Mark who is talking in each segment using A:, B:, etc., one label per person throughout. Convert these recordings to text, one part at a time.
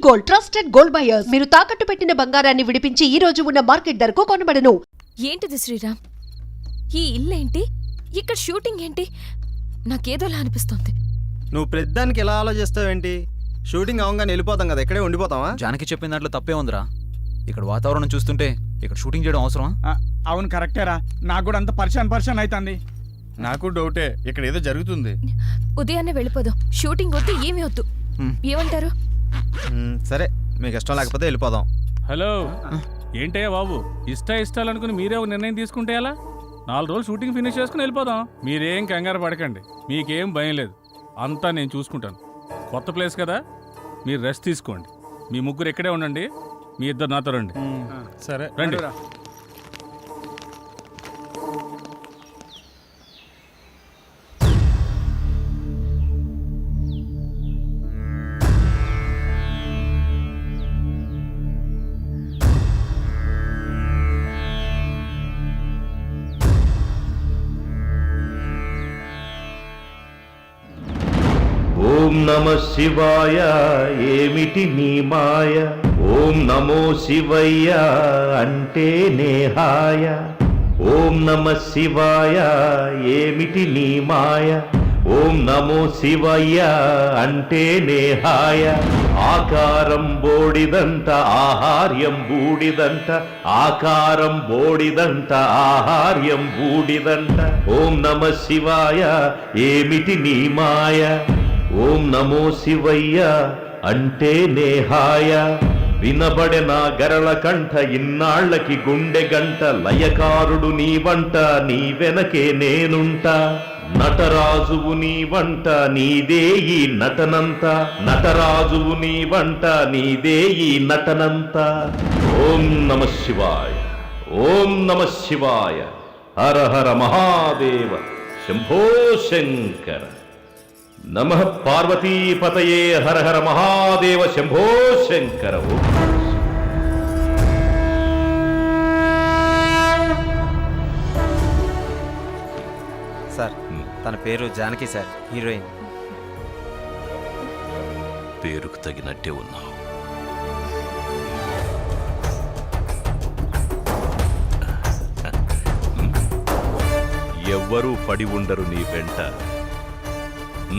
A: Gold, trusted gold buyers. మీరు తాకట్టు పెట్టిన బంగారాన్ని విడిపించి ఈ రోజు ఉన్న మార్కెట్ ధరకు కొనబడను.
B: ఏంటిది శ్రీరామ్? ఈ ఇల్లేంటి? ఇక్కడ షూటింగ్ ఏంటి? నాకేదోలా అనిపిస్తోంది.
C: నువ్వు ప్రతిదానికి ఎలా ఆలోచిస్తావేంటి? షూటింగ్ అవగానే వెళ్ళిపోతాం కదా, ఇక్కడే ఉండిపోతావా?
D: జానకి చెప్పిన దాంట్లో తప్పే ఉందిరా. ఇక్కడ వాతావరణం చూస్తుంటే ఇక్కడ షూటింగ్ చేయడం అవసరమా?
E: అవును కరెక్టేరా, నాకు కూడా అంత పరిశాన్ అవుతుంది.
F: నాకు డౌటే, ఇక్కడ ఏదో జరుగుతుంది.
B: ఉదయాన్నే వెళ్ళిపోదాం. షూటింగ్ వద్దు, ఏమీ వద్దు. ఏమంటారు?
C: సరే, మీకు ఇష్టం లేకపోతే వెళ్ళిపోదాం.
G: హలో, ఏంటయ్యా బాబు, ఇష్టాలు అనుకుని మీరే ఒక నిర్ణయం తీసుకుంటే ఎలా? 4 రోజులు షూటింగ్ ఫినిష్ చేసుకుని వెళ్ళిపోదాం. మీరేం కంగారు పడకండి, మీకేం భయం లేదు, అంతా నేను చూసుకుంటాను. కొత్త ప్లేస్ కదా, మీరు రెస్ట్ తీసుకోండి. మీ ముగ్గురు ఇక్కడే ఉండండి, మీ ఇద్దరు నాతో రండి.
F: సరే
G: రండి.
H: ఓం నమః శివాయ, ఏమిటి నీ మాయ? ఓం నమో శివయ్య అంటే నేహాయ. ఓం నమః శివాయ, ఏమిటి నీ మాయ? ఓం నమో శివయ్య అంటే నేహాయ. ఆకారం బోడిదంట, ఆహార్యం బూడిదంట. ఆకారం బోడిదంట, ఆహార్యం బూడిదంట. ఓం నమః శివాయ, ఏమిటి నీ మాయ? ఓం నమో శివయ్య అంటే నేహాయ. వినబడెన గరళ కంఠ, ఇన్నాళ్లకి గుండె గంట. లయకారుడు నీ వంట, నీ వెనకే నేనుంటా. నటరాజువు నీ వంట, నీదే ఈ నటనంత. నటరాజువు నీ వంట, నీదే ఈ నటనంత. ఓం నమః శివాయ, ఓం నమః శివాయ. హర హర మహాదేవ, శంభో శంకర. నమః పార్వతీపతయే, హర హర మహాదేవ, శంభో శంకర.
C: సార్, తన పేరు జానకి సార్, హీరోయిన్.
H: పేరుకు తగినట్టే ఉన్నావు. ఎవ్వరూ పడి ఉండరు నీ వెంట,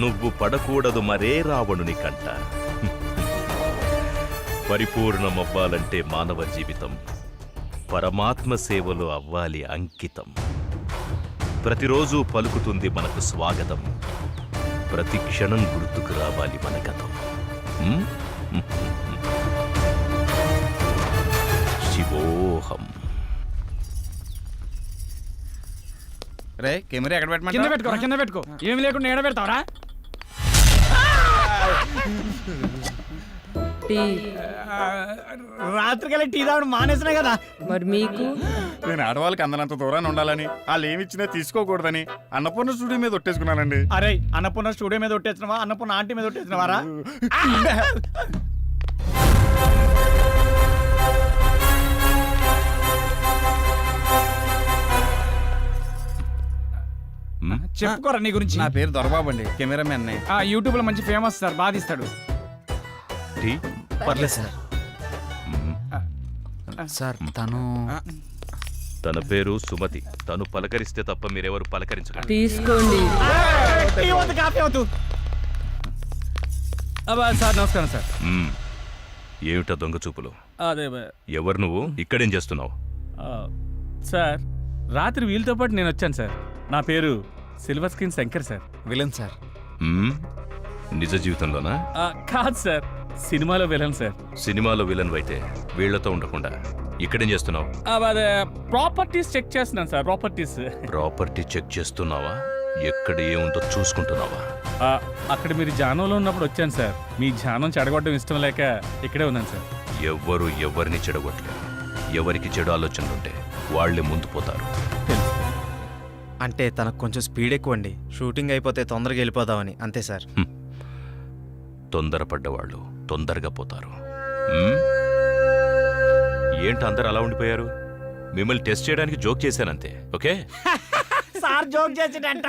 H: నువ్వు పడకూడదు మరే రావణుని కంట. పరిపూర్ణమవ్వాలంటే మానవ జీవితం పరమాత్మ సేవలో అవ్వాలి అంకితం. ప్రతిరోజు పలుకుతుంది మనకు స్వాగతం, ప్రతి క్షణం గుర్తుకు రావాలి మన గతం. శివోహం.
F: రే, కెమెరా ఎక్కడ
E: కింద
F: పెట్టమంటావు?
E: పెట్టుకోరా, కింద పెట్టుకో. ఏమి లేకుండా ఏడ పెడతావరా? రాత్రికెళ్ళి టీ తాగడం మానేసినా కదా.
I: మరి మీకు
F: నేను ఆడవాళ్ళకి అందనంత దూరాన్ని ఉండాలని, వాళ్ళు ఏమి ఇచ్చినా తీసుకోకూడదని అన్నపూర్ణ స్టూడియో మీద ఒట్టేసుకున్నానండి.
E: అరే, అన్నపూర్ణ స్టూడియో మీద ఒట్టేసినవా? అన్నపూర్ణ ఆంటీ మీద ఒట్టేసినవారా? చెప్పుకోరా నీ గురించి.
F: నా పేరు దొరబాబు అండి, కెమెరామెన్.
E: యూట్యూబ్ లో మంచి ఫేమస్ సార్, బాగా తీస్తాడు.
D: పర్లేదు సార్. సార్,
H: తన పేరు సుమతి. తను పలకరిస్తే తప్ప మీరెవరు పలకరించకండి.
I: తీసుకోండి.
E: కాఫీ అవుతూ.
G: సార్ నమస్కారం సార్.
H: ఏమిటా దొంగ చూపులు?
G: అదే
H: ఎవరు నువ్వు? ఇక్కడేం చేస్తున్నావు?
G: సార్, రాత్రి వీళ్ళతో పాటు నేను వచ్చాను సార్. నా పేరు silver screen Shankar sir.
D: Villain sir.
H: నిజ జీవితంలోనా?
G: కాదు సార్, సినిమాలో విలన్ సార్.
H: సినిమాలో విలన్ అయితే వీళ్లతో ఉండకుండా ఇక్కడేం చేస్తున్నావు?
G: అదే ప్రాపర్టీస్ చెక్ చేస్తున్నాను సార్.
H: ప్రాపర్టీ చెక్ చేస్తున్నావా? ఎక్కడ ఏముందో చూసుకుంటున్నావా?
G: అక్కడ మీరు జానంలో ఉన్నప్పుడు వచ్చాను సార్. మీ జానం చెడగొట్టడం ఇష్టం లేక ఇక్కడే ఉన్నాను సార్.
H: ఎవ్వరు ఎవరిని చెడగొట్టలేరు. ఎవరికి చెడు ఆలోచనలుంటే వాళ్లే ముందు పోతారు.
C: అంటే తనకు కొంచెం స్పీడ్ ఎక్కువ అండి. షూటింగ్ అయిపోతే తొందరగా వెళ్ళిపోదామని, అంతే సార్.
H: తొందరపడ్డవాళ్ళు తొందరగా పోతారు. ఏంటి అందరు అలా ఉండిపోయారు? మిమ్మల్ని టెస్ట్ చేయడానికి జోక్ చేశానంతే. ఓకే
E: సార్, జోక్ చేసేటంట.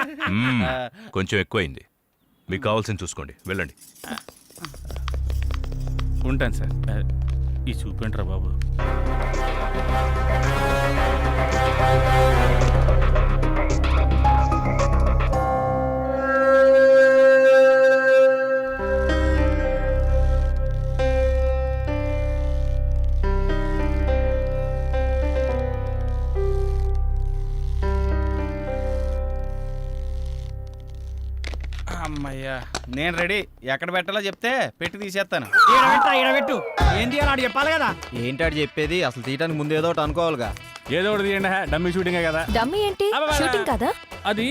H: కొంచెం ఎక్కువైంది. మీకు కావాల్సింది చూసుకోండి, వెళ్ళండి.
G: ఉంటాను సార్. ఈ చూపేంట్రా బాబు.
F: అమ్మయ్యా నేను రెడీ. ఎక్కడ పెట్టాలో చెప్తే పెట్టి తీసేస్తాను.
E: ఈడబెట్టు ఏంటి అని ఆడు చెప్పాలి కదా.
C: ఏంటి ఆడు చెప్పేది? అసలు తీయటానికి ముందు ఏదో ఒకటి అనుకోవాలిగా.
G: ఏదో ఒకటి తీయండి. డమ్మీ షూటింగే కదా.
B: డమ్మీ ఏంటి? షూటింగ్ కదా?
G: అది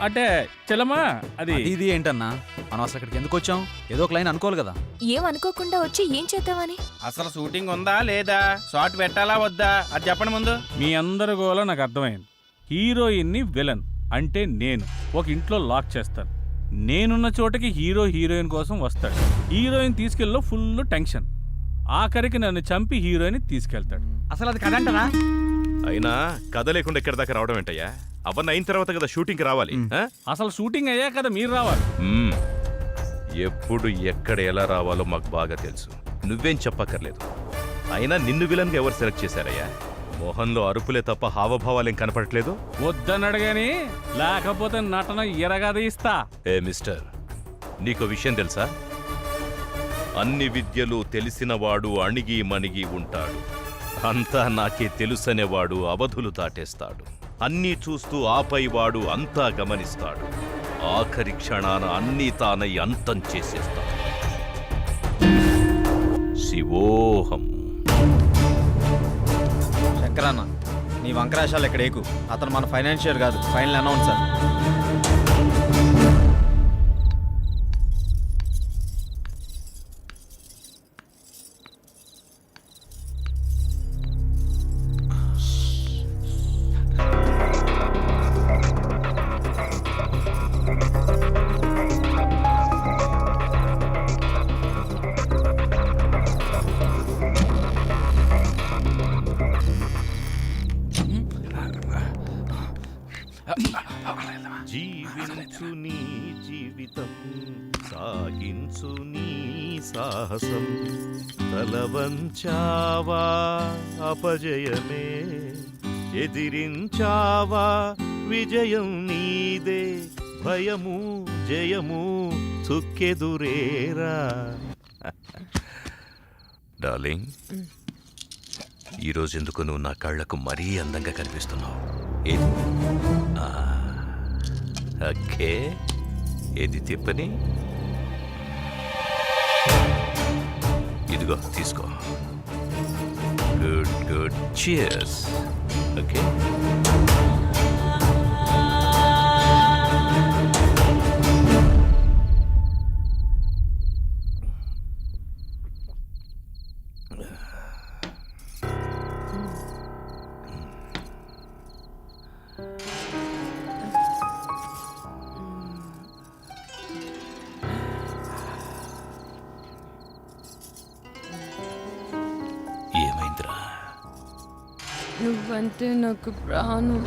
G: అంటే చెల్లమ్మా అది
D: ఇది ఏంటన్నా, మనం అసలు ఇక్కడికి ఎందుకు వచ్చాం? ఏదో ఒక లైన్ అనుకోవాలి కదా.
B: ఏం అనుకోకుండా వచ్చి ఏం చేద్దామని?
F: అసలు షూటింగ్ ఉందా లేదా, షార్ట్ పెట్టాలా వద్దా అది చెప్పండి ముందు.
G: మీ అందరి గోల నాకు అర్థమైంది. హీరోయిన్ని విలన్ అంటే నేను ఒక ఇంట్లో లాక్ చేస్తాను. నేనున్న చోటకి హీరో హీరోయిన్ కోసం వస్తాడు. హీరోయిన్ తీసుకెళ్ళి ఫుల్ టెన్షన్. ఆఖరికి నన్ను చంపి హీరోయిన్ తీసుకెళ్తాడు.
E: అసలు అది కదంటారా?
H: అయినా కథ లేకుండా ఎక్కడి దాకా రావడం ఏంటయ్యా? అవన్నీ అయిన తర్వాత కదా షూటింగ్కి రావాలి. ఆ?
G: అసలు షూటింగ్ అయ్యా కదా మీరు రావాలి.
H: మ్మ్. ఎప్పుడు ఎక్కడ ఎలా రావాలో మాకు బాగా తెలుసు. నువ్వేం చెప్పక్కర్లేదు. అయినా నిన్ను విలన్గా ఎవరు సెలెక్ట్ చేశారయ్యా? మొహంలో అరుపులే తప్ప హావభావాలేం కనపడట్లేదు.
G: వద్దన్నాడు గాని, లేకపోతే నటన ఎరగది ఇస్తా.
H: ఏ మిస్టర్, నీకు విషయం తెలుసా? అన్ని విద్యలు తెలిసినవాడు అణిగి మణిగి ఉంటాడు. అంతా నాకే తెలుసనేవాడు అవధులు దాటేస్తాడు. అన్నీ చూస్తూ ఆపైవాడు అంతా గమనిస్తాడు. ఆఖరి క్షణాన అన్నీ తానై అంతం చేసేస్తాడు. శివోహం.
C: శంకరన్న, నీ వంకరాశాలు ఇక్కడ ఏకు. అతను మన ఫైనాన్షియర్ కాదు, ఫైనల్ అనౌన్సర్.
H: జీవించు నీ జీవితం, సాగించు నీ సాహసం. తలవంచావా అపజయమే, ఎదిరించావా విజయం నీదే. భయము జయము చుక్కెదురేరా. డార్లింగ్, ఈరోజు ఎందుకు నువ్వు నా కళ్ళకు మరీ అందంగా కనిపిస్తున్నావు? ఏది? ఓకే, ఏది తిప్పని? ఇదిగో తీసుకో. Good good, cheers. ఓకే. ఏమైందిరా?
B: నువ్వంటే నాకు ప్రాణం.